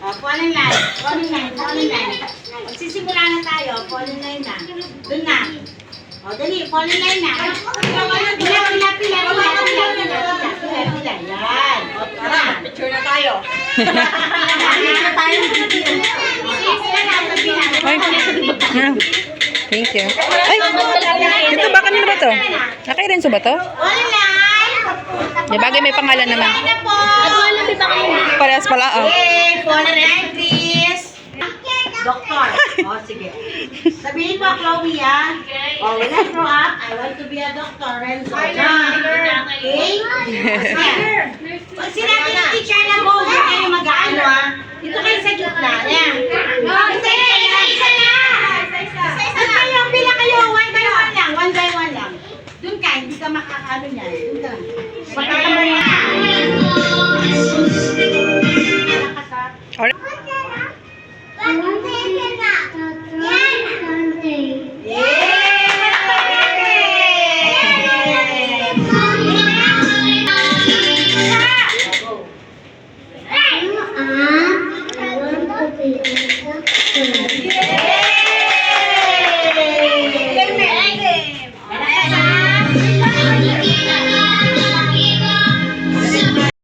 Fall in line. Fall in line. Fall in line. Magsisimula na tayo. Fall in line na. Doon na. O, dali. Fall in line na. Pila. Yan. O, tara. Picture na tayo. Picture tayo. Ay, thank you. Ay, ito ba? Kanino ba to? Nakairenso ba to? Fall in line. Yung bagay may pangalan naman. Line na po. Parehas pala. Oh. Okay, fall in line, please. Doktor. O, sige. Sabihin mo, Chloe, ah. O, when I grow up, I want to be a doctor. Renzo. Okay? Pag sinabi ng teacher na go, hindi kayo mag-aano, ah. Dito kayo sa gitna. Yan. Isa na. Doon kayo, pila kayo. One by one lang. One by one lang. Doon ka, hindi ka makakaano niyan. Doon ka. Magkakamay na. Alright.